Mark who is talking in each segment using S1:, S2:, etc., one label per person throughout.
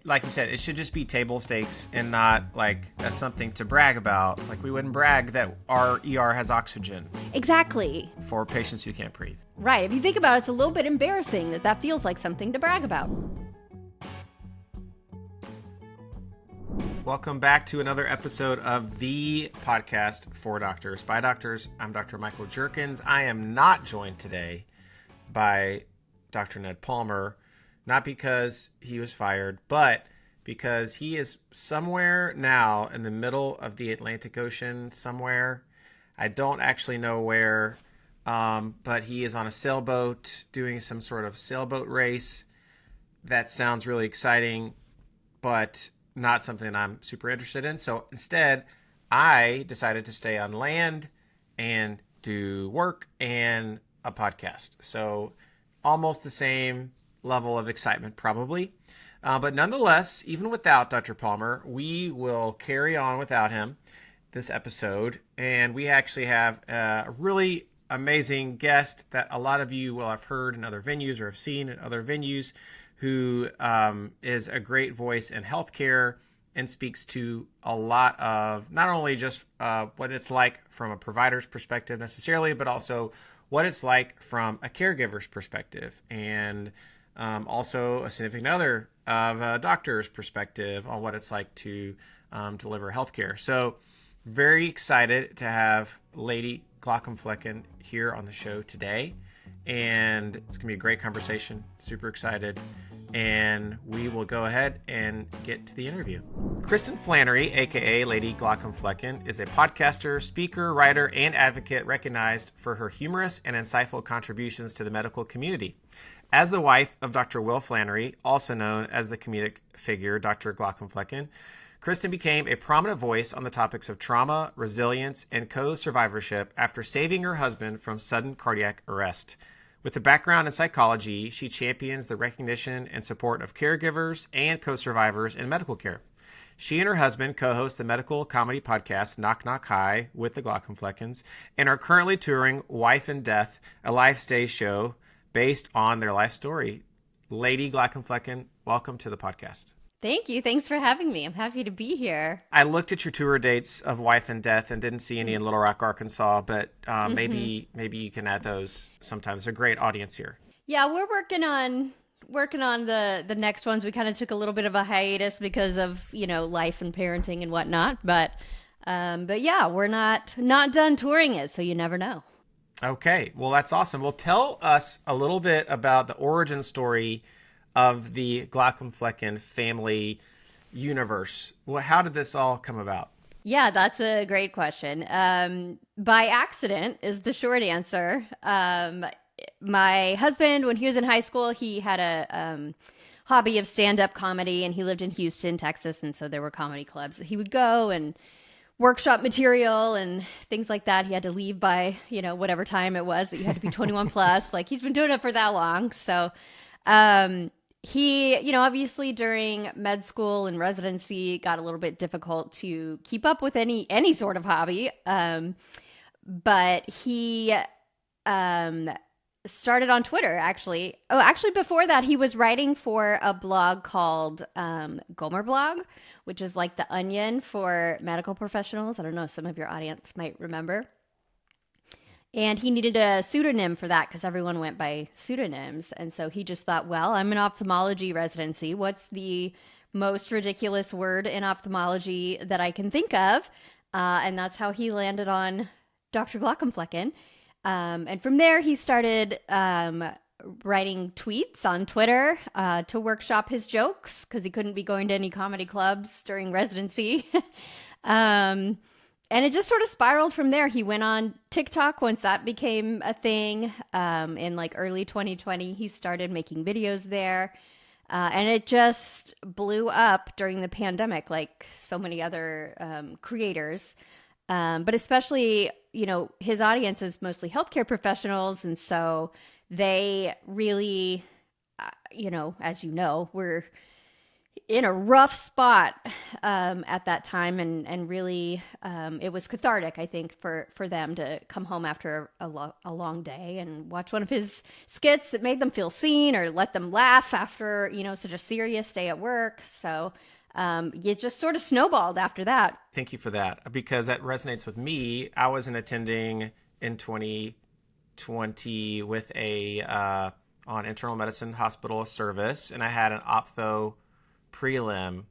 S1: like you said, it should just be table stakes and not like something to brag about. Like we wouldn't brag that our ER has oxygen.
S2: Exactly.
S1: For patients who can't breathe.
S2: Right. If you think about it, it's a little bit embarrassing that feels like something to brag about.
S1: Welcome back to another episode of the podcast for doctors by doctors. I'm Dr. Michael Jerkins. I am not joined today by Dr. Ned Palmer, not because he was fired, but because he is somewhere now in the middle of the Atlantic Ocean somewhere. I don't actually know where, but he is on a sailboat doing some sort of sailboat race. That sounds really exciting, but not something I'm super interested in. So instead, I decided to stay on land and do work and a podcast. So almost the same level of excitement, probably. But nonetheless, even without Dr. Palmer, we will carry on without him this episode. And we actually have a really amazing guest that a lot of you will have heard in other venues or have seen in other venues, who is a great voice in healthcare and speaks to a lot of not only just what it's like from a provider's perspective necessarily, but also what it's like from a caregiver's perspective, and also a significant other of a doctor's perspective on what it's like to deliver healthcare. So very excited to have Lady Glaucomflecken here on the show today. And it's going to be a great conversation. Super excited. And we will go ahead and get to the interview. Kristin Flanary, aka Lady Glaucomflecken, is a podcaster, speaker, writer, and advocate recognized for her humorous and insightful contributions to the medical community. As the wife of Dr. Will Flanary, also known as the comedic figure Dr. Glaucomflecken, Kristin became a prominent voice on the topics of trauma, resilience, and co-survivorship after saving her husband from sudden cardiac arrest. With a background in psychology, she champions the recognition and support of caregivers and co-survivors in medical care. She and her husband co-host the medical comedy podcast Knock Knock Hi with the Glaucomfleckens and are currently touring Wife and Death, a life stage show based on their life story. Lady Glaucomflecken, welcome to the podcast.
S2: Thank you. Thanks for having me. I'm happy to be here.
S1: I looked at your tour dates of Wife and Death and didn't see any in Little Rock, Arkansas, but maybe you can add those sometime. There's a great audience here.
S2: Yeah, we're working on the next ones. We kind of took a little bit of a hiatus because of, life and parenting and whatnot, but yeah, we're not done touring it, so you never know.
S1: Okay, well, that's awesome. Well, tell us a little bit about the origin story of the Glaucomflecken family universe. Well, how did this all come about?
S2: Yeah, that's a great question. By accident is the short answer. My husband, when he was in high school, he had a hobby of stand-up comedy, and he lived in Houston, Texas, and so there were comedy clubs that he would go and workshop material and things like that. He had to leave by, whatever time it was that you had to be 21 plus. Like, he's been doing it for that long. So he, obviously during med school and residency got a little bit difficult to keep up with any sort of hobby. But he started on Twitter, actually. Oh, actually, before that, he was writing for a blog called Gomer Blog, which is like the Onion for medical professionals. I don't know if some of your audience might remember. And he needed a pseudonym for that because everyone went by pseudonyms. And so he just thought, well, I'm in ophthalmology residency. What's the most ridiculous word in ophthalmology that I can think of? And that's how he landed on Dr. Glaucomflecken. And from there, he started writing tweets on Twitter to workshop his jokes because he couldn't be going to any comedy clubs during residency. And it just sort of spiraled from there. He went on TikTok once that became a thing. In like early 2020, he started making videos there. And it just blew up during the pandemic, like so many other creators. But especially, his audience is mostly healthcare professionals. And so they really, as in a rough spot at that time, and really it was cathartic, I think, for them to come home after a long day and watch one of his skits that made them feel seen or let them laugh after, such a serious day at work. So it just sort of snowballed after that.
S1: Thank you for that, because that resonates with me. I wasn't attending in 2020 with on internal medicine hospital service, and I had an ophtho prelim,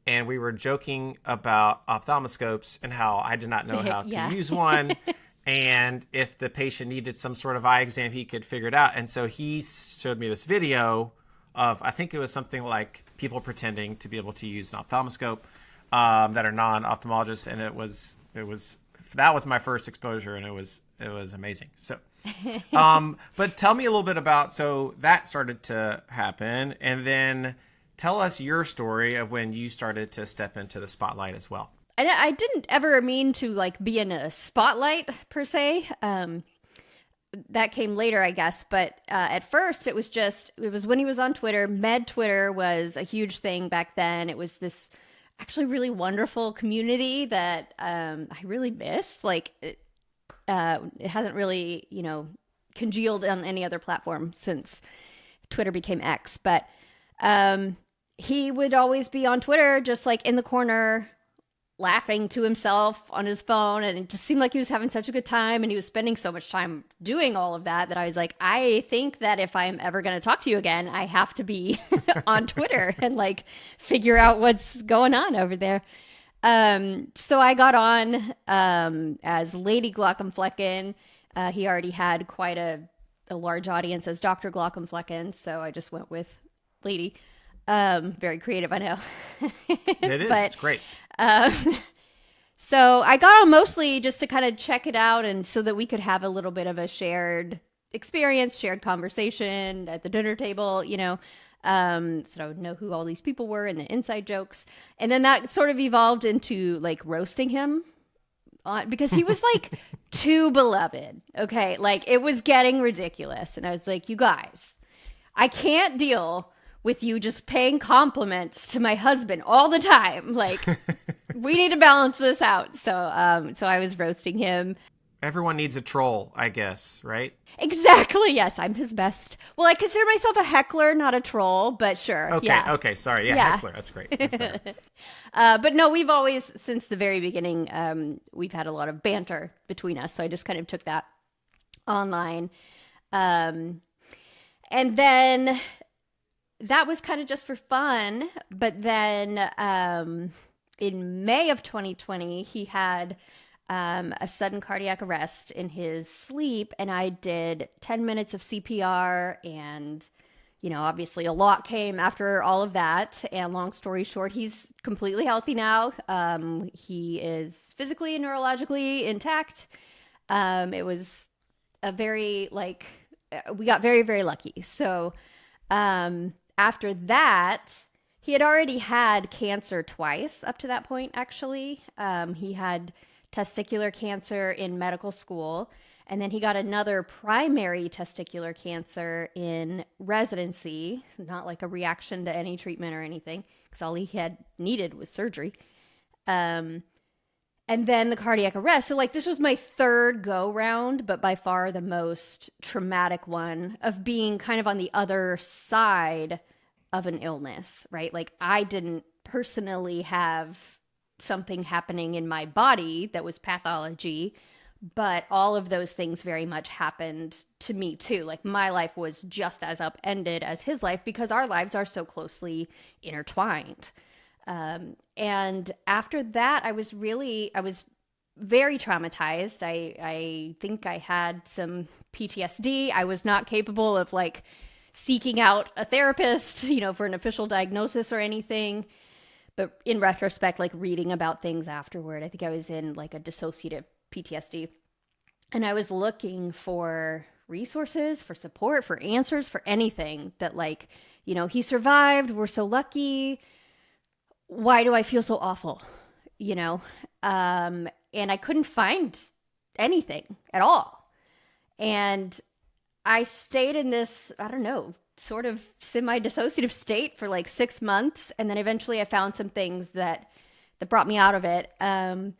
S1: and we were joking about ophthalmoscopes and how I did not know how to use one. And if the patient needed some sort of eye exam, he could figure it out. And so he showed me this video of, I think it was something like people pretending to be able to use an ophthalmoscope that are non-ophthalmologists. And that was my first exposure, and it was amazing. So, but tell me a little bit about, so that started to happen, and then tell us your story of when you started to step into the spotlight as well.
S2: I didn't ever mean to be in a spotlight per se. That came later, I guess. But at first it was when he was on Twitter. Med Twitter was a huge thing back then. It was this actually really wonderful community that I really miss. It hasn't really, congealed on any other platform since Twitter became X. But he would always be on Twitter, just in the corner, laughing to himself on his phone, and it just seemed like he was having such a good time, and he was spending so much time doing all of that I was like, I think that if I'm ever going to talk to you again, I have to be on Twitter and figure out what's going on over there. So I got on as Lady Glaucomflecken. He already had quite a large audience as Dr. Glaucomflecken, so I just went with Lady. Very creative, I know.
S1: It is. It's great.
S2: So I got on mostly just to kind of check it out, and so that we could have a little bit of a shared experience, shared conversation at the dinner table, so I would know who all these people were and the inside jokes. And then that sort of evolved into roasting him because he was too beloved. Okay. It was getting ridiculous. And I was like, you guys, I can't deal with you just paying compliments to my husband all the time. We need to balance this out. So I was roasting him.
S1: Everyone needs a troll, I guess, right?
S2: Exactly. Yes, I'm his best. Well, I consider myself a heckler, not a troll, but sure.
S1: Okay.
S2: Yeah.
S1: Okay. Sorry. Yeah. Heckler. That's great. That's
S2: but no, we've always, since the very beginning, we've had a lot of banter between us. So I just kind of took that online. And then that was kind of just for fun. But then in May of 2020, he had a sudden cardiac arrest in his sleep, and I did 10 minutes of CPR, and obviously a lot came after all of that. And long story short, he's completely healthy now. He is physically and neurologically intact. It was a very we got very, very lucky. So after that, he had already had cancer twice up to that point, actually. He had testicular cancer in medical school, and then he got another primary testicular cancer in residency, not a reaction to any treatment or anything, because all he had needed was surgery. And then the cardiac arrest. So this was my third go round, but by far the most traumatic one of being kind of on the other side of an illness, right? I didn't personally have something happening in my body that was pathology, but all of those things very much happened to me too. My life was just as upended as his life because our lives are so closely intertwined. And after that, I was very traumatized. I think I had some PTSD. I was not capable of seeking out a therapist, for an official diagnosis or anything. But in retrospect, reading about things afterward, I think I was in a dissociative PTSD. And I was looking for resources, for support, for answers, for anything that he survived. We're so lucky. Why do I feel so awful? And I couldn't find anything at all. And I stayed in this, sort of semi-dissociative state for like 6 months. And then eventually I found some things that brought me out of it. And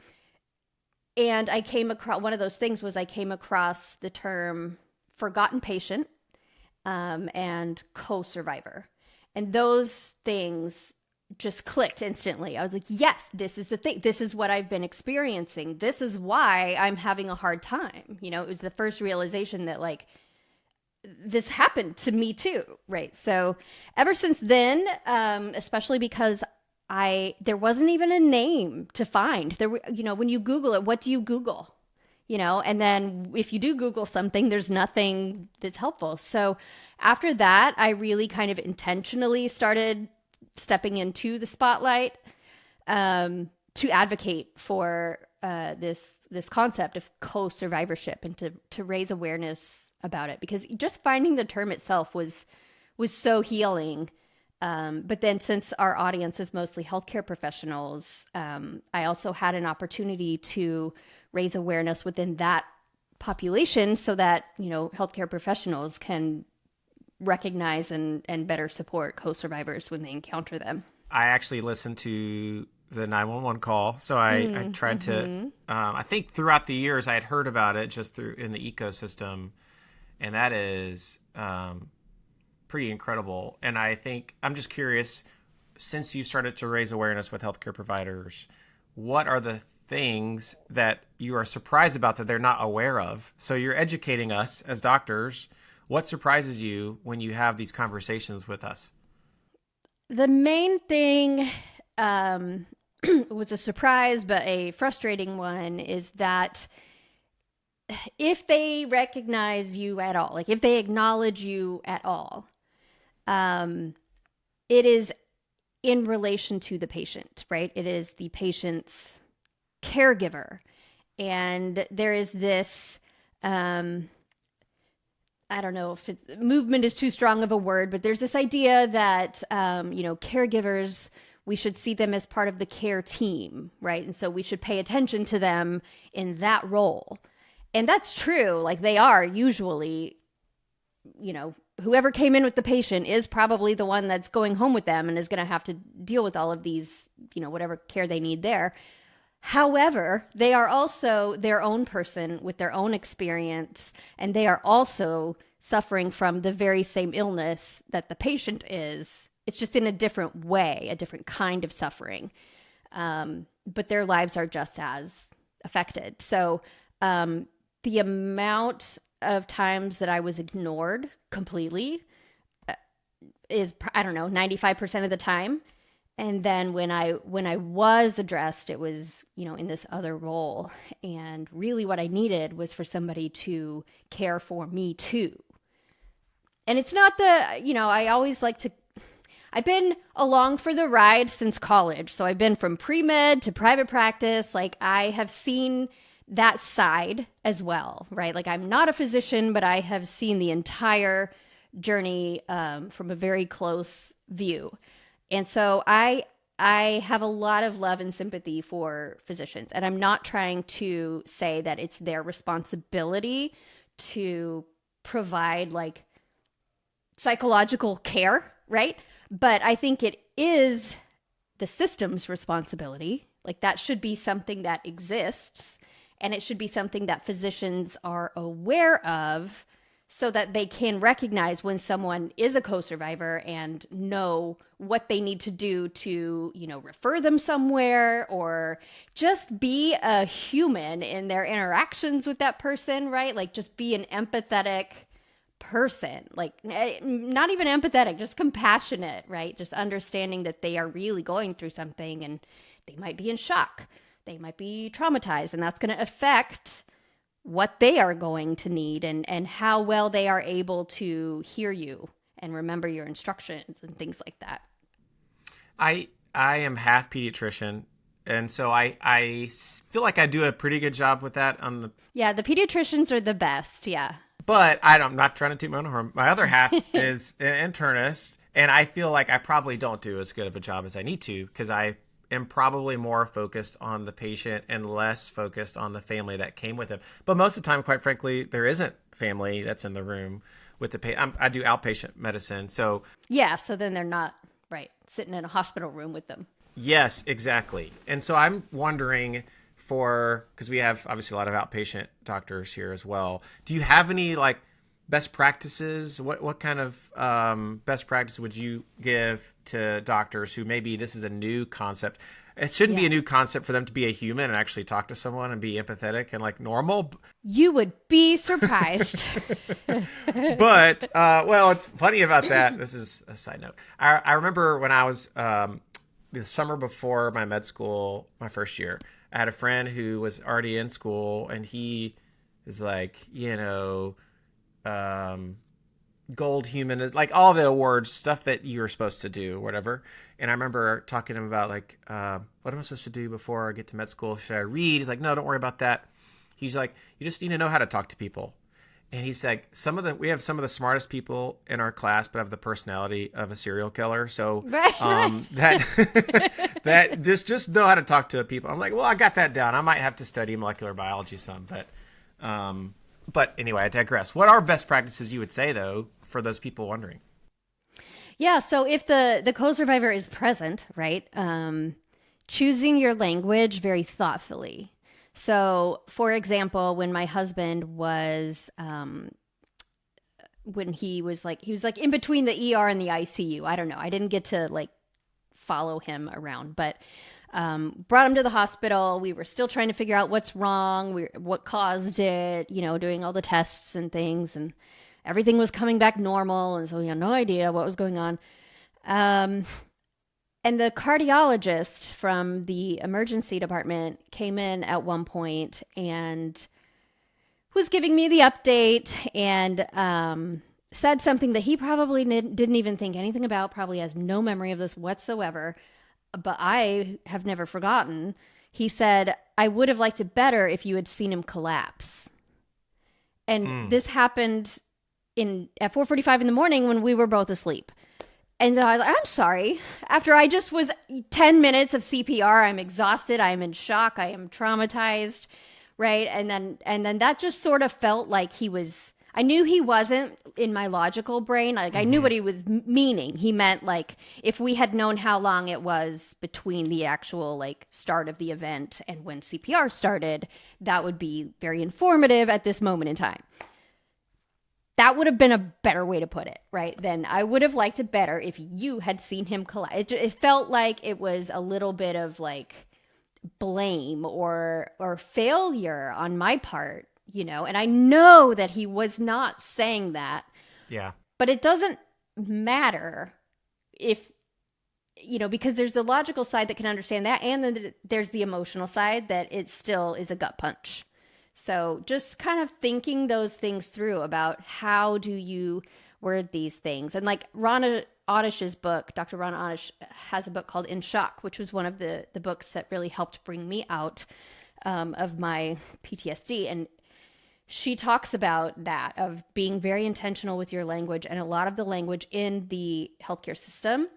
S2: I came across, one of those things was I came across the term forgotten patient and co-survivor. And those things just clicked instantly. I was like, yes, this is the thing. This is what I've been experiencing. This is why I'm having a hard time. You know, it was the first realization that like, this happened to me too, right? So ever since then, especially because there wasn't even a name to find. There, you know, when you Google it, what do you Google? You know, and then if you do Google something, there's nothing that's helpful. So after that, I really kind of intentionally started stepping into the spotlight to advocate for this concept of co-survivorship and to raise awareness about it, because just finding the term itself was so healing. But then since our audience is mostly healthcare professionals, I also had an opportunity to raise awareness within that population so that, you know, healthcare professionals can recognize and better support co-survivors when they encounter them.
S1: I actually listened to the 911 call. So I tried to, I think throughout the years I had heard about it just through in the ecosystem. And that is pretty incredible. And I think, I'm just curious, since you started to raise awareness with healthcare providers, what are the things that you are surprised about that they're not aware of? So you're educating us as doctors. What surprises you when you have these conversations with us?
S2: The main thing was a surprise, but a frustrating one, is that if they recognize you at all, like if they acknowledge you at all, it is in relation to the patient, right? It is the patient's caregiver. And there is this, I don't know if movement is too strong of a word, but there's this idea that, you know, caregivers, we should see them as part of the care team, right? And so we should pay attention to them in that role. And that's true. Like they are usually, you know, whoever came in with the patient is probably the one that's going home with them and is going to have to deal with all of these, you know, whatever care they need there. However, they are also their own person with their own experience, and they are also suffering from the very same illness that the patient is. It's just in a different way, a different kind of suffering. But their lives are just as affected. So, the amount of times that I was ignored completely is, I don't know, 95% of the time. And then when I was addressed, it was, you know, in this other role. And really what I needed was for somebody to care for me too. And it's not you know, I always like to, I've been along for the ride since college. So I've been from pre-med to private practice. Like I have seen that side as well, right? Like I'm not a physician, but I have seen the entire journey from a very close view. And so I have a lot of love and sympathy for physicians. And I'm not trying to say that it's their responsibility to provide like psychological care, right? But I think it is the system's responsibility. Like that should be something that exists. And it should be something that physicians are aware of so that they can recognize when someone is a co-survivor and know what they need to do to, you know, refer them somewhere or just be a human in their interactions with that person, right? Like just be an empathetic person, like not even empathetic, just compassionate, right? Just understanding that they are really going through something and they might be in shock. They might be traumatized, and that's going to affect what they are going to need and how well they are able to hear you and remember your instructions and things like that.
S1: I am half pediatrician, and so I feel like I do a pretty good job with that on the...
S2: Yeah, the pediatricians are the best, yeah.
S1: But I'm not trying to toot my own horn. My other half is an internist, and I feel like I probably don't do as good of a job as I need to because I am probably more focused on the patient and less focused on the family that came with him. But most of the time, quite frankly, there isn't family that's in the room with the patient. I do outpatient medicine. So
S2: Yeah, so then they're not, right, sitting in a hospital room with them.
S1: yes, exactly. And so I'm wondering because we have obviously a lot of outpatient doctors here as well. Do you have any like best practices? What kind of best practice would you give to doctors who maybe this is a new concept? It shouldn't be a new concept for them to be a human and actually talk to someone and be empathetic and like normal.
S2: You would be surprised.
S1: But, well, it's funny about that. This is a side note. I remember when I was the summer before my med school, my first year, I had a friend who was already in school and he is like, gold human, like all the awards, stuff that you were supposed to do, whatever. And I remember talking to him about like, what am I supposed to do before I get to med school? Should I read? He's like, no, don't worry about that. He's like, you just need to know how to talk to people. And he's like, we have some of the smartest people in our class, but have the personality of a serial killer. So that just know how to talk to people. I'm like, well, I got that down. I might have to study molecular biology some, but anyway, I digress. What are best practices you would say though, for those people wondering?
S2: Yeah. So if the co-survivor is present, right, choosing your language very thoughtfully. So, for example, when my husband was, when he was like in between the ER and the ICU. I don't know. I didn't get to like follow him around, but brought him to the hospital. We were still trying to figure out what's wrong, what caused it, doing all the tests and things, and everything was coming back normal. And so we had no idea what was going on. And the cardiologist from the emergency department came in at one point and was giving me the update and said something that he probably didn't even think anything about, probably has no memory of this whatsoever, but I have never forgotten. He said, I would have liked it better if you had seen him collapse. And this happened at 4:45 in the morning when we were both asleep. And so I was like, I'm sorry. After I just was 10 minutes of CPR, I'm exhausted. I'm in shock. I am traumatized. Right. And then that just sort of felt like I knew he wasn't in my logical brain. Like I knew what he was meaning. He meant like if we had known how long it was between the actual like start of the event and when CPR started, that would be very informative at this moment in time. That would have been a better way to put it, right? Then I would have liked it better if you had seen him collapse. It felt like it was a little bit of like blame or failure on my part, and I know that he was not saying that.
S1: Yeah.
S2: But it doesn't matter if, because there's the logical side that can understand that. And then there's the emotional side that it still is a gut punch. So just kind of thinking those things through about how do you word these things. And like Rana Ottish's book, Dr. Rana Ottish has a book called In Shock, which was one of the books that really helped bring me out of my PTSD. And she talks about that, of being very intentional with your language and a lot of the language in the healthcare system.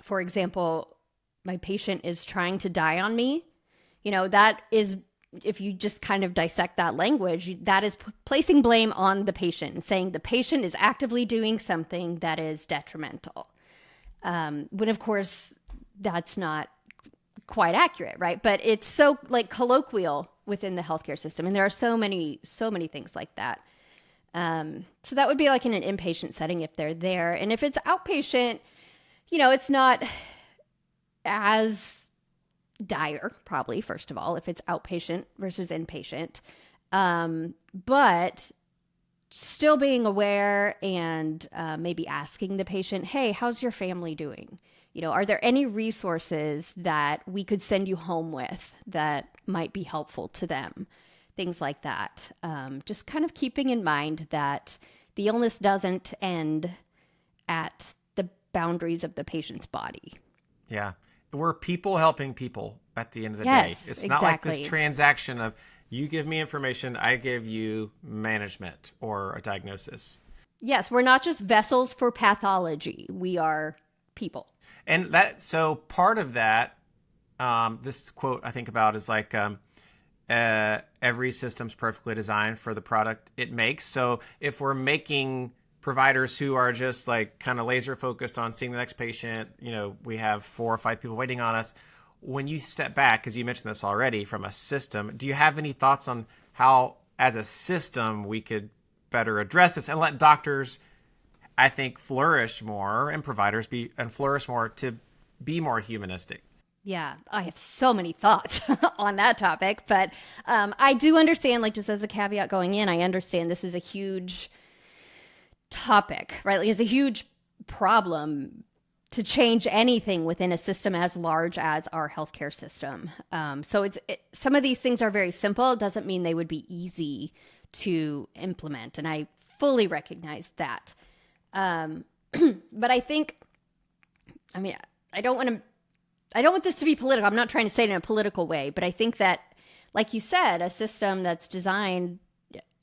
S2: For example, my patient is trying to die on me. That is, if you just kind of dissect that language, that is placing blame on the patient and saying the patient is actively doing something that is detrimental. When of course that's not quite accurate, right? But it's so like colloquial within the healthcare system. And there are so many things like that. So that would be like in an inpatient setting if they're there. And if it's outpatient, it's not as dire, probably, first of all, if it's outpatient versus inpatient. But still being aware and maybe asking the patient, hey, how's your family doing? Are there any resources that we could send you home with that might be helpful to them? Things like that. Just kind of keeping in mind that the illness doesn't end at the boundaries of the patient's body.
S1: Yeah. We're people helping people at the end of the
S2: day.
S1: It's not like this transaction of you give me information, I give you management or a diagnosis.
S2: Yes, we're not just vessels for pathology. We are people.
S1: And so part of that, this quote I think about is like, every system's perfectly designed for the product it makes. So if we're making providers who are just like kind of laser focused on seeing the next patient. We have 4 or 5 people waiting on us. When you step back, because you mentioned this already, from a system, do you have any thoughts on how, as a system, we could better address this and let doctors, I think, flourish more, and providers flourish more to be more humanistic?
S2: Yeah, I have so many thoughts on that topic, but I do understand, like, just as a caveat going in, I understand this is a huge topic, right? Like, it's a huge problem to change anything within a system as large as our healthcare system. So some of these things are very simple. It doesn't mean they would be easy to implement, and I fully recognize that. But I think, I don't want this to be political. I'm not trying to say it in a political way, but I think that, like you said, a system that's designed,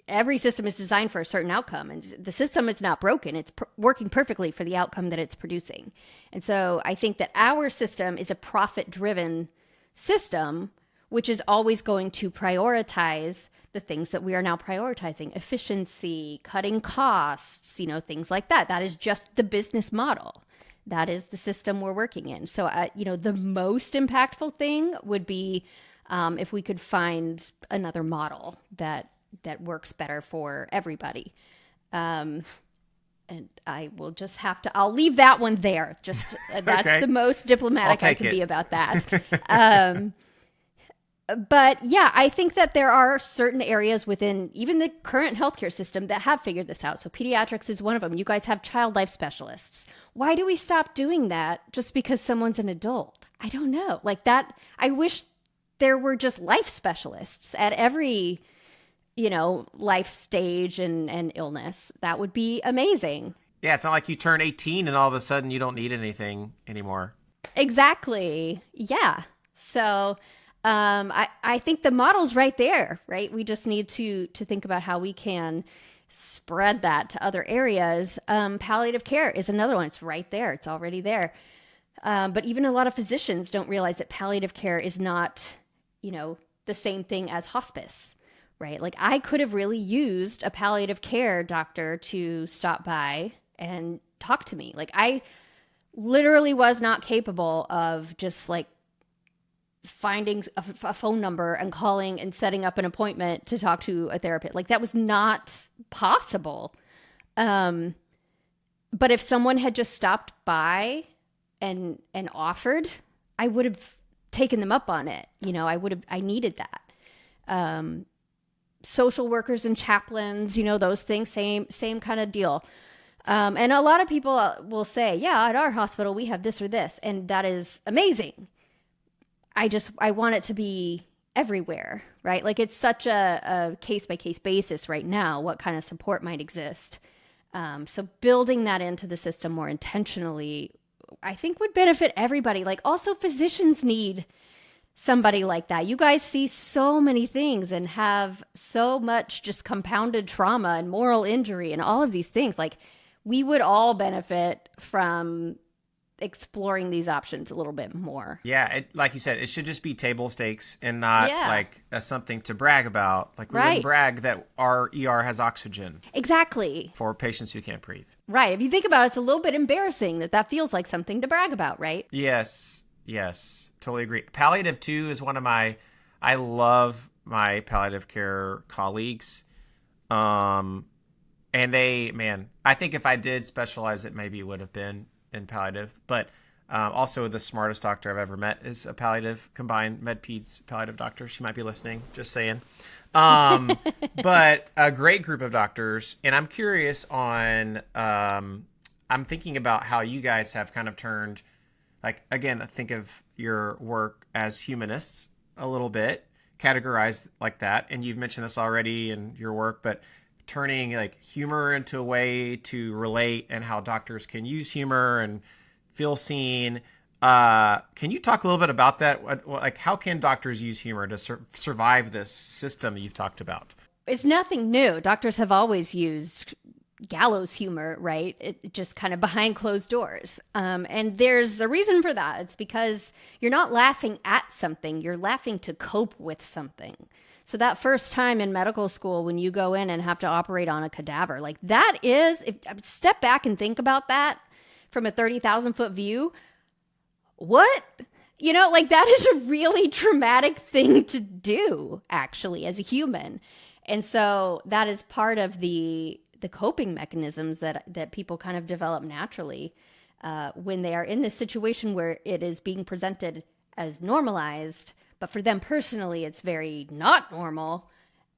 S2: every system is designed for a certain outcome, and the system is not broken. It's working perfectly for the outcome that it's producing. And so I think that our system is a profit-driven system, which is always going to prioritize the things that we are now prioritizing: efficiency, cutting costs, things like that. That is just the business model. That is the system we're working in. So, the most impactful thing would be if we could find another model that works better for everybody. And I will just I'll leave that one there. Just that's
S1: Okay.
S2: the most diplomatic I can be about that. But yeah, I think that there are certain areas within even the current healthcare system that have figured this out. So pediatrics is one of them. You guys have child life specialists. Why do we stop doing that just because someone's an adult? I don't know. Like that, I wish there were just life specialists at every, life stage and illness. That would be amazing.
S1: Yeah, it's not like you turn 18 and all of a sudden you don't need anything anymore.
S2: Exactly. Yeah. So I think the model's right there, right? We just need to think about how we can spread that to other areas. Palliative care is another one. It's right there. It's already there. But even a lot of physicians don't realize that palliative care is not, the same thing as hospice, right? Like I could have really used a palliative care doctor to stop by and talk to me. Like I literally was not capable of just like finding a phone number and calling and setting up an appointment to talk to a therapist. Like that was not possible. But if someone had just stopped by and offered, I would have taken them up on it. I needed that. Social workers and chaplains, those things, same kind of deal. And a lot of people will say, yeah, at our hospital, we have this or this. And that is amazing. I want it to be everywhere, right? Like it's such a case-by-case basis right now, what kind of support might exist. So building that into the system more intentionally, I think would benefit everybody. Like also physicians need somebody like that. You guys see so many things and have so much just compounded trauma and moral injury and all of these things. Like we would all benefit from exploring these options a little bit more.
S1: Yeah, like you said, it should just be table stakes and not like something to brag about. Like we wouldn't brag that our ER has oxygen.
S2: Exactly.
S1: For patients who can't breathe.
S2: Right. If you think about it, it's a little bit embarrassing that feels like something to brag about, right?
S1: Yes. Totally agree. Palliative too is one of I love my palliative care colleagues. And I think if I did specialize, it maybe would have been in palliative, but also the smartest doctor I've ever met is a palliative combined med-peds palliative doctor. She might be listening, just saying. But a great group of doctors. And I'm curious on, I'm thinking about how you guys have kind of turned, like, again, think of your work as humanists a little bit, categorized like that. And you've mentioned this already in your work, but turning like humor into a way to relate and how doctors can use humor and feel seen. Can you talk a little bit about that? Like how can doctors use humor to survive this system that you've talked about?
S2: It's nothing new. Doctors have always used gallows humor, right? It just kind of behind closed doors. And there's a reason for that. It's because you're not laughing at something. You're laughing to cope with something. So that first time in medical school, when you go in and have to operate on a cadaver, like that is, if step back and think about that from a 30,000 foot view, what? You know, like that is a really traumatic thing to do, actually, as a human. And so that is part of the coping mechanisms that people kind of develop naturally when they are in this situation where it is being presented as normalized, but for them personally, it's very not normal.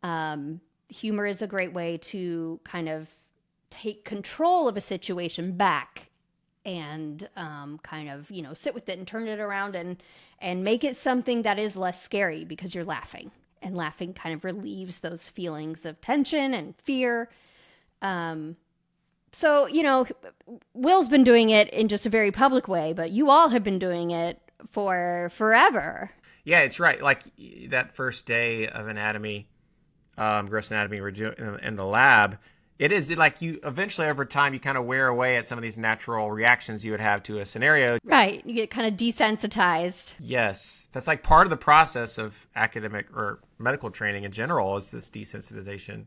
S2: Humor is a great way to kind of take control of a situation back and kind of, you know, sit with it and turn it around and make it something that is less scary because you're laughing. And laughing kind of relieves those feelings of tension and fear. So, you know, Will's been doing it in just a very public way, but you all have been doing it for forever.
S1: Yeah, it's right. Like that first day of anatomy, gross anatomy we're doing in the lab, it is like you eventually over time, you kind of wear away at some of these natural reactions you would have to a scenario.
S2: Right. You get kind of desensitized.
S1: Yes. That's like part of the process of academic or medical training in general is this desensitization.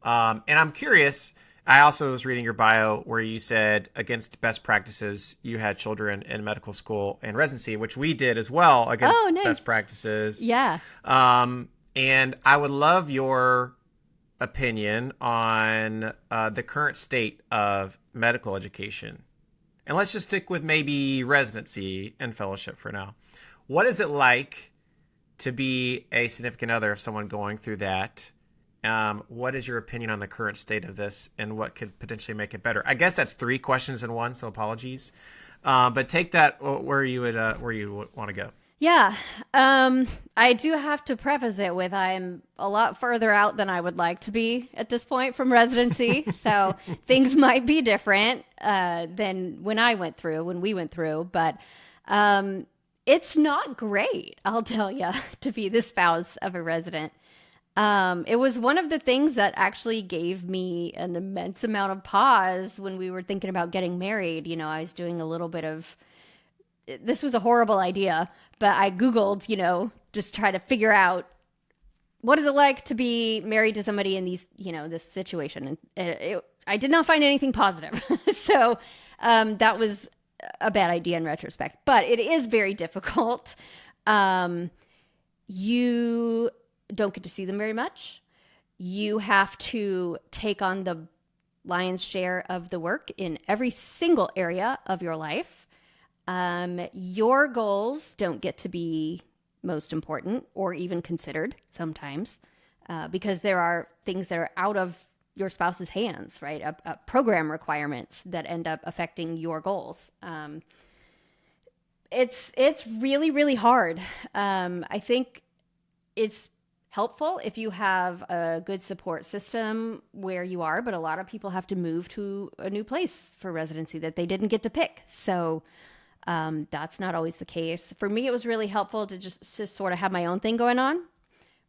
S1: And I'm curious, I also was reading your bio where you said against best practices, you had children in medical school and residency, which we did as well against best practices.
S2: Yeah.
S1: And I would love your opinion on the current state of medical education. And let's just stick with maybe residency and fellowship for now. What is it like to be a significant other of someone going through that? What is your opinion on the current state of this and what could potentially make it better? I guess that's 3 questions in one, so apologies. But take that where you would want to go.
S2: Yeah. I do have to preface it with I'm a lot further out than I would like to be at this point from residency. So things might be different than when we went through. But it's not great, I'll tell you, to be the spouse of a resident. It was one of the things that actually gave me an immense amount of pause when we were thinking about getting married. You know, I was doing a little bit of, this was a horrible idea, but I Googled, you know, just try to figure out what is it like to be married to somebody in these, you know, this situation. And I did not find anything positive. So that was a bad idea in retrospect, but it is very difficult. You don't get to see them very much. You have to take on the lion's share of the work in every single area of your life. Your goals don't get to be most important or even considered sometimes because there are things that are out of your spouse's hands, right? Program requirements that end up affecting your goals. It's really, really hard. I think it's helpful if you have a good support system where you are, but a lot of people have to move to a new place for residency that they didn't get to pick. So that's not always the case. For me, it was really helpful to just sort of have my own thing going on,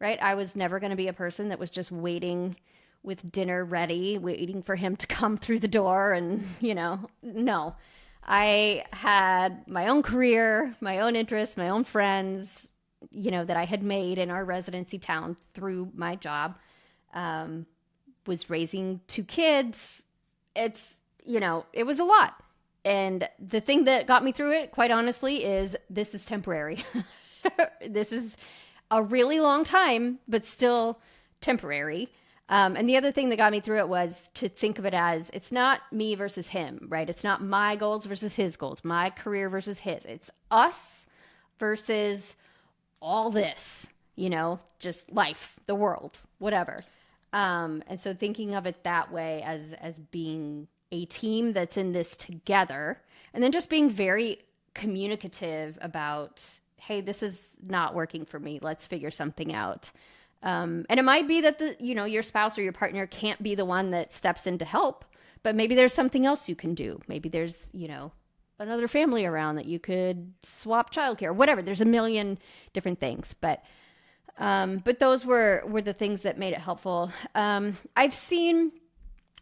S2: right? I was never going to be a person that was just waiting with dinner ready, waiting for him to come through the door and, you know, no. I had my own career, my own interests, my own friends, you know, that I had made in our residency town through my job, was raising 2 kids. It's, you know, it was a lot. And the thing that got me through it, quite honestly, is this is temporary. This is a really long time, but still temporary. And the other thing that got me through it was to think of it as it's not me versus him, right? It's not my goals versus his goals, my career versus his. It's us versus all this, you know, just life, the world, whatever. And so thinking of it that way as being a team that's in this together, and then just being very communicative about, hey, this is not working for me. Let's figure something out. And it might be that your spouse or your partner can't be the one that steps in to help, but maybe there's something else you can do. Maybe there's, another family around that you could swap childcare, whatever. There's a million different things, but those were the things that made it helpful.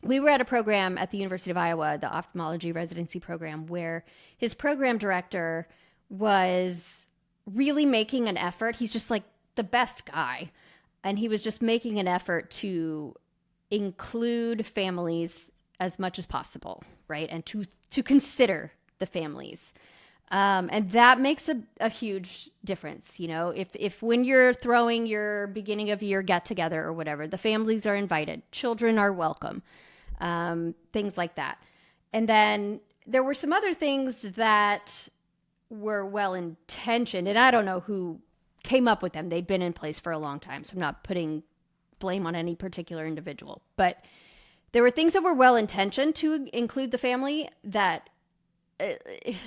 S2: We were at a program at the University of Iowa, the ophthalmology residency program, where his program director was really making an effort. He's just like the best guy And he was just making an effort to include families as much as possible, right? And to consider the families. And that makes a huge difference. If when you're throwing your beginning of year get together or whatever, the families are invited, children are welcome, things like that. And then there were some other things that were well-intentioned, and I don't know who came up with them. They'd been in place for a long time, so I'm not putting blame on any particular individual. But there were things that were well-intentioned to include the family that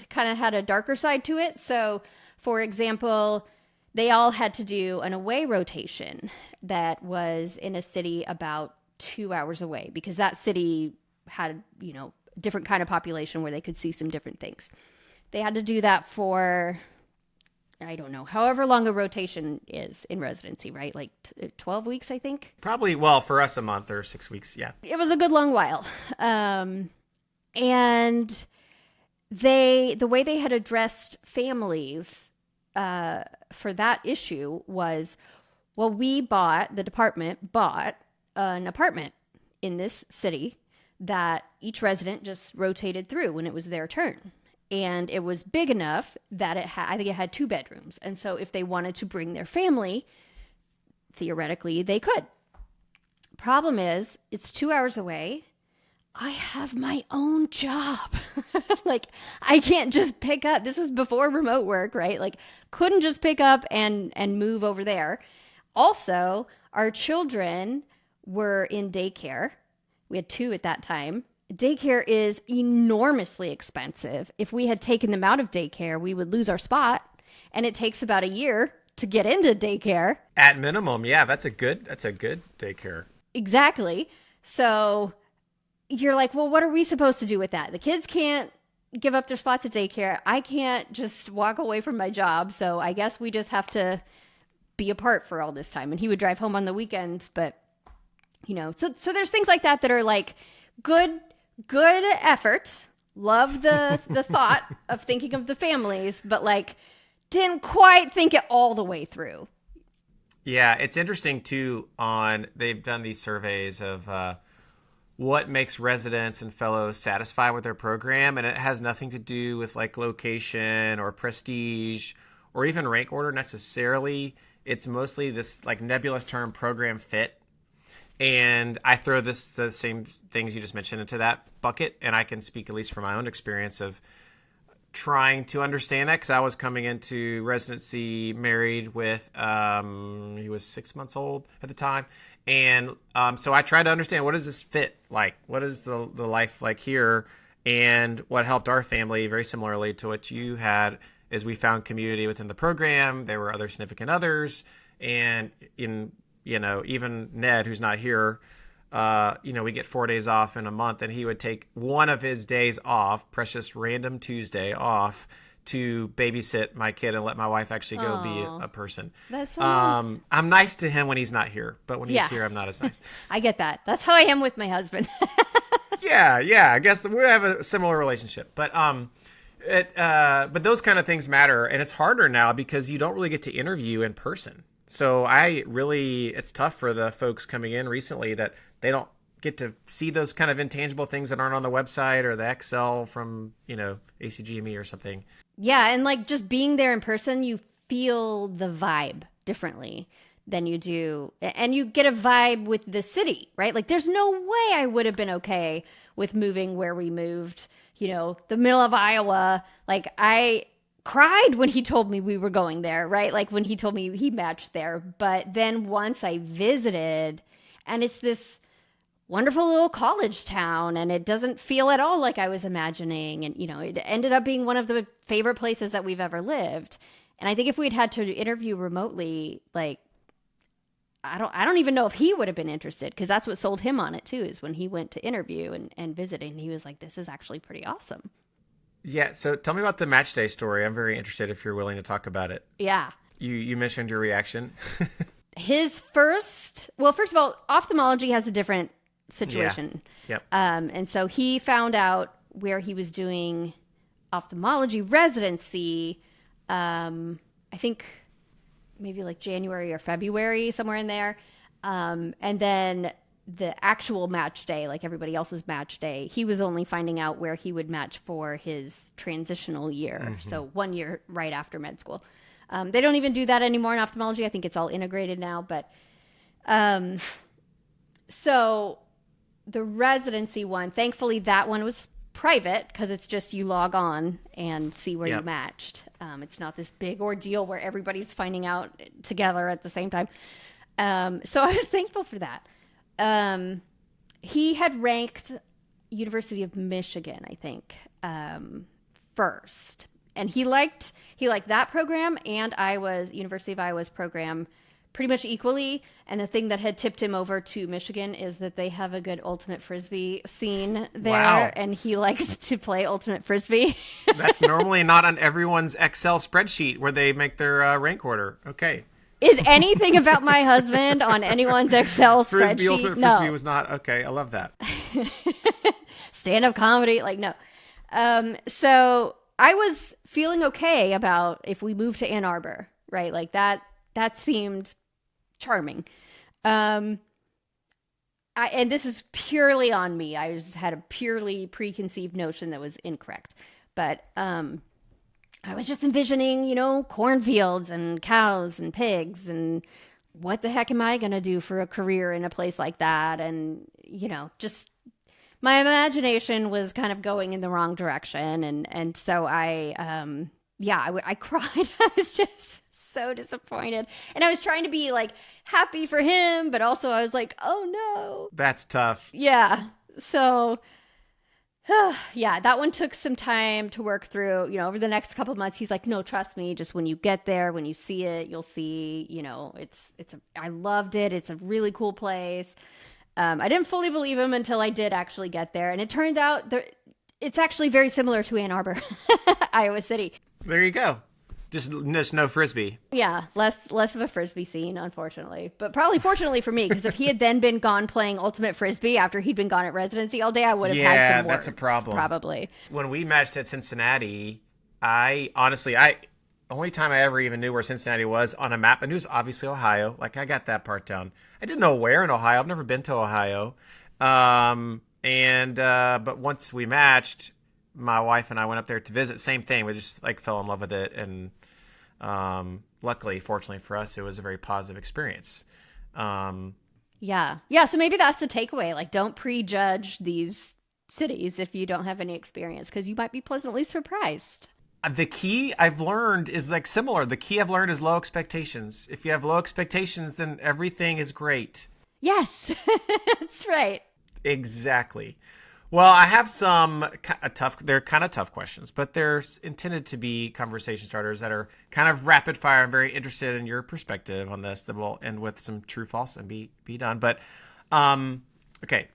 S2: kind of had a darker side to it. So, for example, they all had to do an away rotation that was in a city about 2 hours away because that city had, different kind of population where they could see some different things. They had to do that for, I don't know, however long a rotation is in residency, right? Like 12 weeks, I think.
S1: Probably, well, for us, a month or 6 weeks. Yeah.
S2: It was a good long while. And the way they had addressed families for that issue was, well, the department bought an apartment in this city that each resident just rotated through when it was their turn. And it was big enough that I think it had 2 bedrooms. And so if they wanted to bring their family, theoretically, they could. Problem is, it's 2 hours away. I have my own job. Like, I can't just pick up. This was before remote work, right? Like, couldn't just pick up and move over there. Also, our children were in daycare. We had 2 at that time. Daycare is enormously expensive. If we had taken them out of daycare, we would lose our spot. And it takes about a year to get into daycare.
S1: At minimum, yeah, that's a good daycare.
S2: Exactly. So you're like, well, what are we supposed to do with that? The kids can't give up their spots at daycare. I can't just walk away from my job. So I guess we just have to be apart for all this time. And he would drive home on the weekends. But, so there's things like that that are like good effort. Love the thought of thinking of the families, but like didn't quite think it all the way through.
S1: Yeah, it's interesting too. They've done these surveys of what makes residents and fellows satisfied with their program, and it has nothing to do with like location or prestige or even rank order necessarily. It's mostly this like nebulous term, program fit. And I throw the same things you just mentioned into that bucket, and I can speak at least from my own experience of trying to understand that because I was coming into residency married with he was 6 months old at the time, and so I tried to understand, what does this fit like? What is the life like here? And what helped our family very similarly to what you had is we found community within the program. There were other significant others, and even Ned, who's not here, we get 4 days off in a month, and he would take one of his days off, precious random Tuesday off, to babysit my kid and let my wife actually go be a person.
S2: That's so nice.
S1: I'm nice to him when he's not here, but when he's here, I'm not as nice.
S2: I get that. That's how I am with my husband.
S1: Yeah. I guess we have a similar relationship, but those kind of things matter, and it's harder now because you don't really get to interview in person. So it's tough for the folks coming in recently that they don't get to see those kind of intangible things that aren't on the website or the Excel from, ACGME or something.
S2: Yeah. And like just being there in person, you feel the vibe differently than you do. And you get a vibe with the city, right? Like there's no way I would have been okay with moving where we moved, the middle of Iowa. Like I cried when he told me we were going there, right? Like when he told me he matched there. But then once I visited, and it's this wonderful little college town, and it doesn't feel at all like I was imagining. And, it ended up being one of the favorite places that we've ever lived. And I think if we'd had to interview remotely, like, I don't even know if he would have been interested, because that's what sold him on it too, is when he went to interview and visit, and he was like, this is actually pretty awesome.
S1: Yeah, so tell me about the match day story. I'm very interested if you're willing to talk about it.
S2: Yeah.
S1: You mentioned your reaction.
S2: First of all, ophthalmology has a different situation.
S1: Yeah. Yep.
S2: And so he found out where he was doing ophthalmology residency, I think maybe like January or February, somewhere in there. And then the actual match day, like everybody else's match day, he was only finding out where he would match for his transitional year. So 1 year right after med school. They don't even do that anymore in ophthalmology. I think it's all integrated now. But so the residency one, thankfully that one was private because it's just you log on and see where you matched. It's not this big ordeal where everybody's finding out together at the same time. So I was thankful for that. He had ranked University of Michigan, I think, first, and he liked that program and University of Iowa's program pretty much equally. And the thing that had tipped him over to Michigan is that they have a good ultimate frisbee scene there, and he likes to play ultimate frisbee.
S1: That's normally not on everyone's Excel spreadsheet where they make their rank order. Okay.
S2: Is anything about my husband on anyone's Excel
S1: Frisbee,
S2: spreadsheet?
S1: ultimate
S2: No.
S1: frisbee was not. Okay, I love that.
S2: Stand-up comedy, like, no. So I was feeling okay about if we moved to Ann Arbor, right? Like that seemed charming. And this is purely on me. I had a purely preconceived notion that was incorrect. But I was just envisioning, cornfields and cows and pigs and what the heck am I going to do for a career in a place like that? And, just my imagination was kind of going in the wrong direction. And so I cried. I was just so disappointed. And I was trying to be like happy for him, but also I was like, oh no.
S1: That's tough.
S2: Yeah. So yeah, that one took some time to work through, over the next couple of months. He's like, no, trust me. Just when you get there, when you see it, you'll see, I loved it. It's a really cool place. I didn't fully believe him until I did actually get there. And it turned out it's actually very similar to Ann Arbor, Iowa City.
S1: There you go. Just no frisbee.
S2: Yeah, less of a frisbee scene, unfortunately. But probably fortunately for me, because if he had then been gone playing ultimate frisbee after he'd been gone at residency all day, I would have had some words.
S1: Yeah, that's a problem.
S2: Probably.
S1: When we matched at Cincinnati, only time I ever even knew where Cincinnati was on a map, I knew it was obviously Ohio. Like, I got that part down. I didn't know where in Ohio. I've never been to Ohio. But once we matched, my wife and I went up there to visit. Same thing. We just fell in love with it. And luckily, fortunately for us, it was a very positive experience.
S2: Yeah. So maybe that's the takeaway. Like, don't prejudge these cities if you don't have any experience, because you might be pleasantly surprised.
S1: The key I've learned is similar. The key I've learned is low expectations. If you have low expectations, then everything is great.
S2: Yes, that's right.
S1: Exactly. Well, I have some they're kind of tough questions, but they're intended to be conversation starters that are kind of rapid fire. I'm very interested in your perspective on this. That will end with some true, false, and be done. But, okay.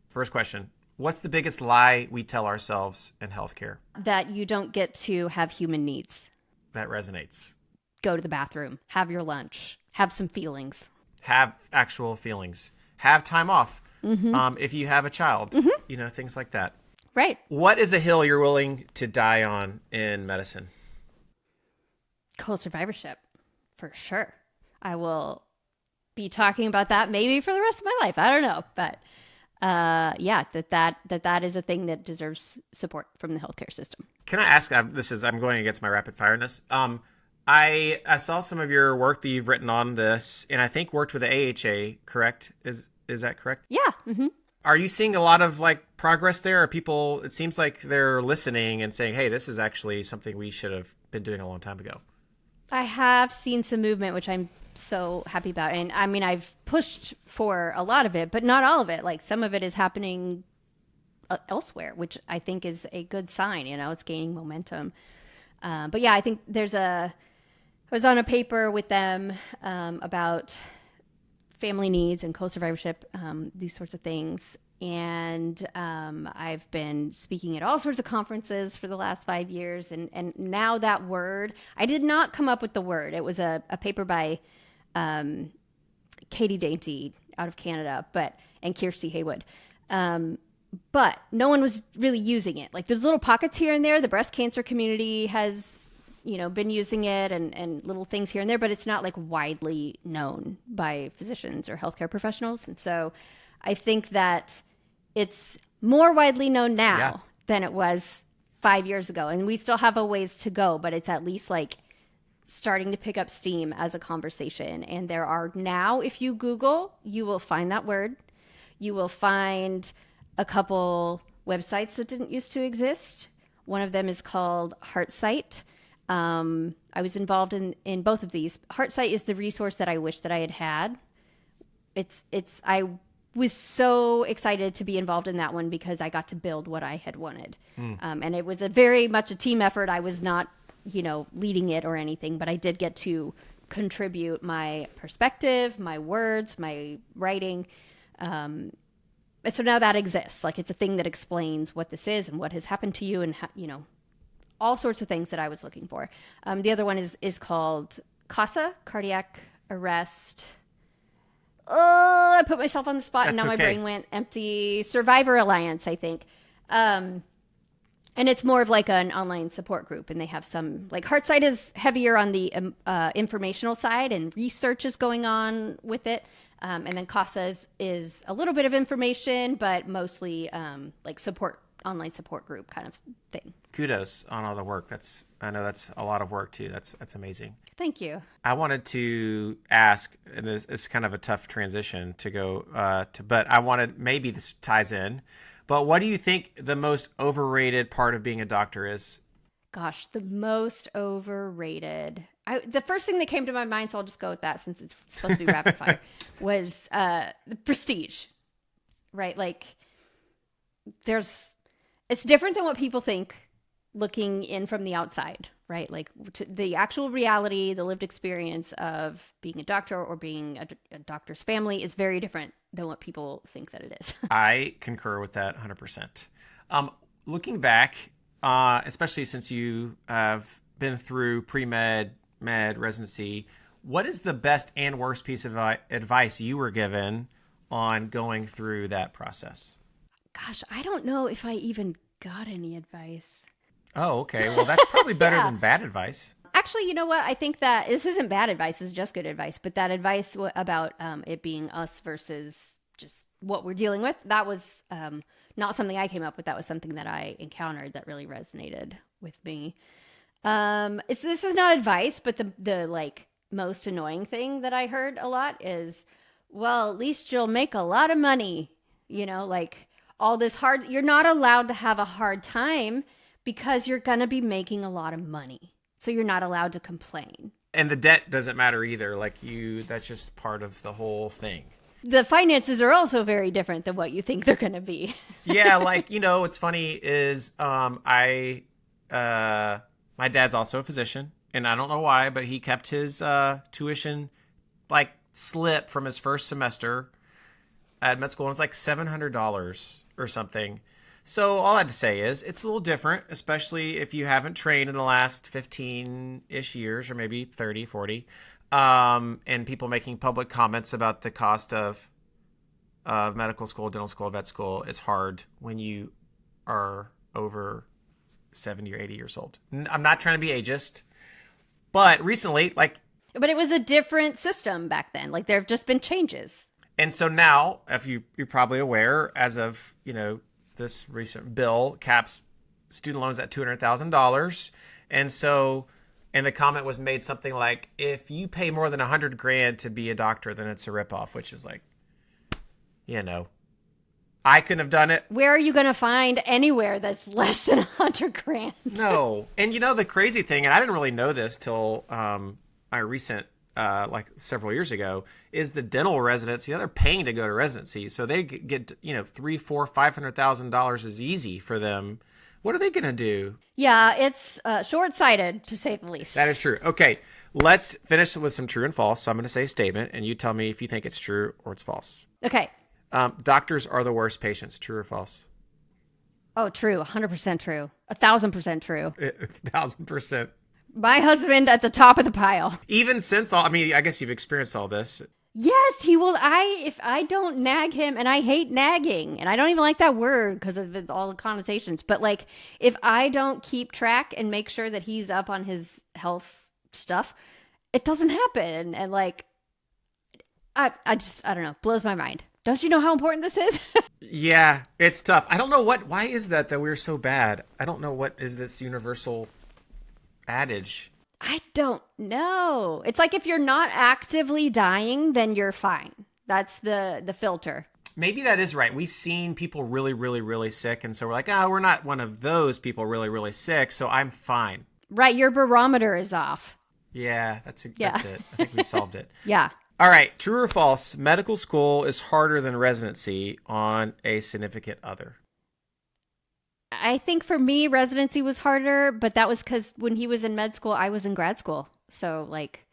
S1: First question. What's the biggest lie we tell ourselves in healthcare?
S2: That you don't get to have human needs.
S1: That resonates.
S2: Go to the bathroom. Have your lunch. Have some feelings.
S1: Have actual feelings. Have time off. Mm-hmm. If you have a child, things like that.
S2: Right.
S1: What is a hill you're willing to die on in medicine?
S2: Co-survivorship, for sure. I will be talking about that maybe for the rest of my life. I don't know, but that is a thing that deserves support from the healthcare system.
S1: Can I ask? I'm going against my rapid fireness. I saw some of your work that you've written on this, and I think worked with the AHA. Correct? Is that correct?
S2: Yeah. Mm-hmm.
S1: Are you seeing a lot of progress there? Are people? It seems like they're listening and saying, "Hey, this is actually something we should have been doing a long time ago."
S2: I have seen some movement, which I'm so happy about. And I mean, I've pushed for a lot of it, but not all of it. Some of it is happening elsewhere, which I think is a good sign. It's gaining momentum. But yeah, I think I was on a paper with them about family needs and co-survivorship, these sorts of things. And I've been speaking at all sorts of conferences for the last 5 years. And now that word, I did not come up with the word. It was a paper by Katie Dainty out of Canada, and Kirsty Haywood. But no one was really using it. There's little pockets here and there. The breast cancer community has been using it and little things here and there, but it's not like widely known by physicians or healthcare professionals. And so I think that it's more widely known now than it was 5 years ago. And we still have a ways to go, but it's at least like starting to pick up steam as a conversation. And there are now, if you Google, you will find that word. You will find a couple websites that didn't used to exist. One of them is called HeartSight. I was involved in both of these. HeartSight is the resource that I wish that I had had. I was so excited to be involved in that one because I got to build what I had wanted. And it was very much a team effort. I was not leading it or anything, but I did get to contribute my perspective, my words, my writing. And so now that exists. Like, it's a thing that explains what this is and what has happened to you and, all sorts of things that I was looking for. The other one is called CASA, Cardiac Arrest. Oh, I put myself on the spot and now my brain went empty. Survivor Alliance, I think. And it's more of like an online support group, and they have some, like, HeartSight is heavier on the informational side, and research is going on with it. And then CASA is a little bit of information, but mostly like online support group kind of thing.
S1: Kudos on all the work. I know that's a lot of work too. That's amazing.
S2: Thank you.
S1: I wanted to ask, and this is kind of a tough transition to go but I wanted, maybe this ties in. But what do you think the most overrated part of being a doctor is?
S2: Gosh, the most overrated. The first thing that came to my mind, so I'll just go with that since it's supposed to be rapid fire, was the prestige, right? Like, it's different than what people think looking in from the outside, right? Like, the actual reality, the lived experience of being a doctor or being a doctor's family is very different than what people think that it is.
S1: I concur with that 100%. Looking back, especially since you have been through pre-med, med, residency, what is the best and worst piece of advice you were given on going through that process?
S2: Gosh, I don't know if I even got any advice.
S1: Oh, okay. Well, that's probably better than bad advice.
S2: Actually, you know what? I think that this isn't bad advice. It's just good advice. But that advice about it being us versus just what we're dealing with, that was not something I came up with. That was something that I encountered that really resonated with me. This is not advice, but the like most annoying thing that I heard a lot is, well, at least you'll make a lot of money. Like, all this hard, you're not allowed to have a hard time because you're going to be making a lot of money. So you're not allowed to complain.
S1: And the debt doesn't matter either. Like, that's just part of the whole thing.
S2: The finances are also very different than what you think they're going to be.
S1: Yeah. Like, what's funny is, my dad's also a physician, and I don't know why, but he kept his, tuition like slip from his first semester at med school. And it's like $700 or something. So all I had to say is it's a little different, especially if you haven't trained in the last 15-ish years or maybe 30, 40. And people making public comments about the cost of medical school, dental school, vet school is hard when you are over 70 or 80 years old. I'm not trying to be ageist, but recently,
S2: But it was a different system back then. Like, there have just been changes. And
S1: so now, if you're probably aware, as of, this recent bill caps student loans at $200,000. And the comment was made something like, if you pay more than $100,000 to be a doctor, then it's a ripoff, which is like, I couldn't have done it.
S2: Where are you going to find anywhere that's less than $100,000?
S1: No. And the crazy thing, and I didn't really know this till my recent, several years ago, is the dental residency. They're paying to go to residency. So they get, $300,000, $400,000, $500,000 is easy for them. What are they going to do?
S2: Yeah, it's short-sighted, to say the least.
S1: That is true. Okay, let's finish with some true and false. So I'm going to say a statement, and you tell me if you think it's true or it's false.
S2: Okay.
S1: Doctors are the worst patients. True or false?
S2: Oh, true. 100% true. 1,000% true.
S1: 1,000%.
S2: My husband at the top of the pile.
S1: Even since I guess you've experienced all this.
S2: Yes, he will. If I don't nag him, and I hate nagging, and I don't even like that word because of all the connotations, but like if I don't keep track and make sure that he's up on his health stuff, it doesn't happen. And like, I don't know, blows my mind. Don't you know how important this is?
S1: Yeah, it's tough. I don't know why is that we're so bad? I don't know what is this universal adage.
S2: I don't know. It's like if you're not actively dying, then you're fine. That's the filter.
S1: Maybe that is right. We've seen people really, really, really sick, and so we're like, oh, we're not one of those people really, really sick, so I'm fine.
S2: Right, your barometer is off.
S1: Yeah, that's it. I think we've solved it.
S2: Yeah.
S1: All right, true or false, medical school is harder than residency on a significant other.
S2: I think for me, residency was harder, but that was because when he was in med school, I was in grad school. So, like,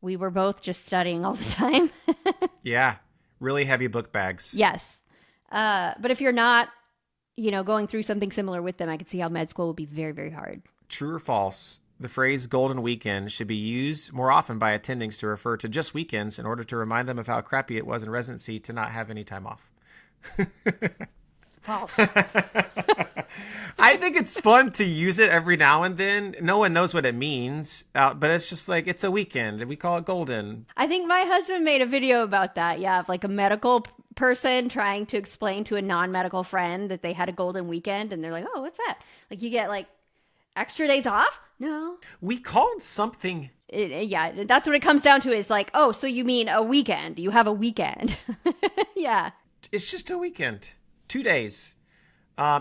S2: we were both just studying all the time.
S1: Yeah, really heavy book bags.
S2: Yes. But if you're not, going through something similar with them, I could see how med school would be very, very hard.
S1: True or false, the phrase golden weekend should be used more often by attendings to refer to just weekends in order to remind them of how crappy it was in residency to not have any time off.
S2: False.
S1: I think it's fun to use it every now and then. No one knows what it means, but it's just like, it's a weekend, and we call it golden.
S2: I think my husband made a video about that. Yeah, of like a medical person trying to explain to a non-medical friend that they had a golden weekend, and they're like, oh, what's that? Like, you get like extra days off? No.
S1: We called something...
S2: Yeah, that's what it comes down to is like, oh, so you mean a weekend. You have a weekend. Yeah.
S1: It's just a weekend. 2 days.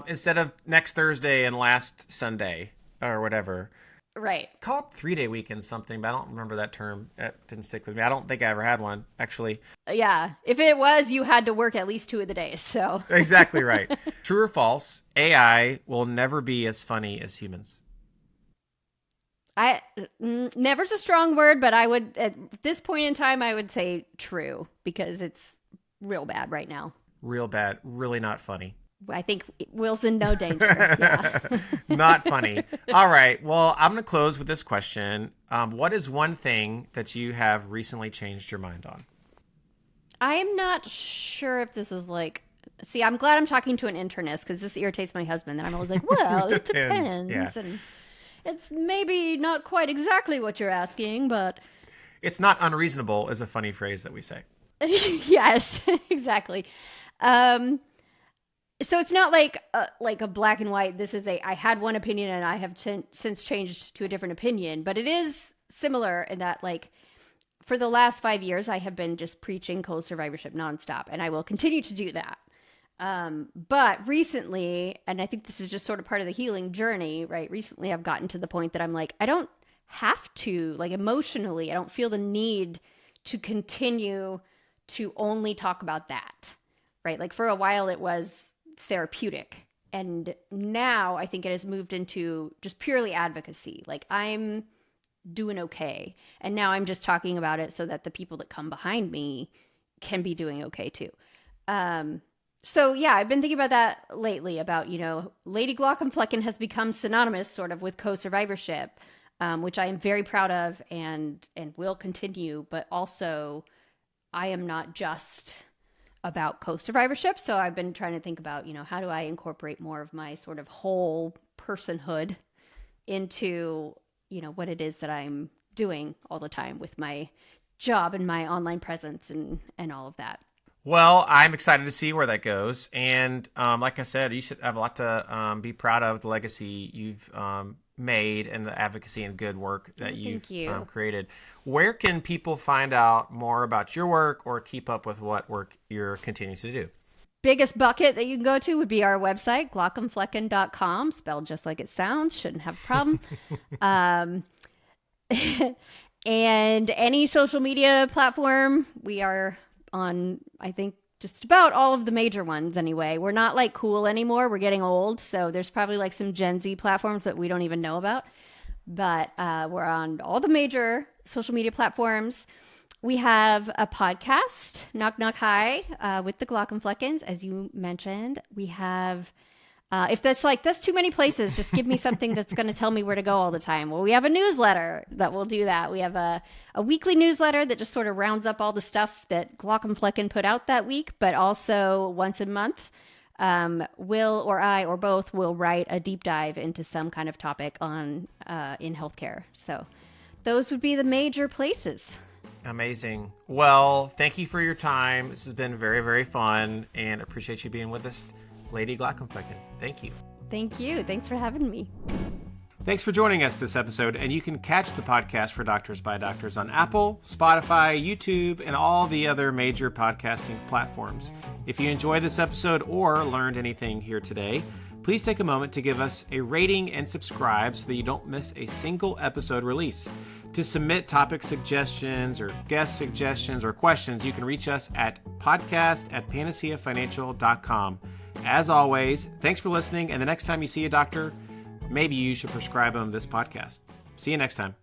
S1: Instead of next Thursday and last Sunday or whatever.
S2: Right.
S1: Call it 3-day weekend something, but I don't remember that term. It didn't stick with me. I don't think I ever had one, actually.
S2: Yeah. If it was, you had to work at least 2 of the days, so.
S1: Exactly right. True or false, AI will never be as funny as humans.
S2: Never's a strong word, but I would, at this point in time, I would say true because it's real bad right now.
S1: Real bad. Really not funny.
S2: I think Will's in no danger. Yeah.
S1: Not funny. All right. Well, I'm going to close with this question. What is one thing that you have recently changed your mind on?
S2: I'm not sure if this is like, see, I'm glad I'm talking to an internist because this irritates my husband. And I'm always like, well, it depends.
S1: Yeah.
S2: And it's maybe not quite exactly what you're asking, but.
S1: It's not unreasonable is a funny phrase that we say.
S2: Yes, exactly. So it's not like a black and white. This is I had one opinion and I have since changed to a different opinion, but it is similar in that like for the last 5 years, I have been just preaching co-survivorship nonstop, and I will continue to do that. But recently, and I think this is just sort of part of the healing journey, right? Recently, I've gotten to the point that I'm like, I don't have to, like emotionally, I don't feel the need to continue to only talk about that, right? Like for a while, it was therapeutic. And now I think it has moved into just purely advocacy. Like I'm doing okay. And now I'm just talking about it so that the people that come behind me can be doing okay too. So yeah, I've been thinking about that lately about, Lady Glaucomflecken has become synonymous sort of with co-survivorship, which I am very proud of and will continue, but also I am not just about co-survivorship. So I've been trying to think about, how do I incorporate more of my sort of whole personhood into, what it is that I'm doing all the time with my job and my online presence and all of that.
S1: Well, I'm excited to see where that goes. And like I said, you should have a lot to be proud of, the legacy you've made and the advocacy and good work that you've created. Where can people find out more about your work or keep up with what work you're continuing to do?
S2: Biggest bucket that you can go to would be our website, glaucomflecken.com, spelled just like it sounds. Shouldn't have a problem. And any social media platform, we are on, I think, just about all of the major ones anyway. We're not like cool anymore. We're getting old. So there's probably like some Gen Z platforms that we don't even know about. But we're on all the major social media platforms. We have a podcast, Knock Knock Hi, with the Glaucomfleckens, as you mentioned. We have If that's too many places, just give me something that's going to tell me where to go all the time. Well, we have a newsletter that will do that. We have a weekly newsletter that just sort of rounds up all the stuff that Glaucomflecken put out that week, but also once a month, Will or I or both will write a deep dive into some kind of topic on in healthcare. So those would be the major places.
S1: Amazing. Well, thank you for your time. This has been very, very fun, and appreciate you being with us, Lady Glaucomflecken. Thank you.
S2: Thank you. Thanks for having me.
S1: Thanks for joining us this episode, and you can catch the podcast for Doctors by Doctors on Apple, Spotify, YouTube, and all the other major podcasting platforms. If you enjoyed this episode or learned anything here today, please take a moment to give us a rating and subscribe so that you don't miss a single episode release. To submit topic suggestions or guest suggestions or questions, you can reach us at podcast@panaceafinancial.com. As always, thanks for listening, and the next time you see a doctor, maybe you should prescribe them this podcast. See you next time.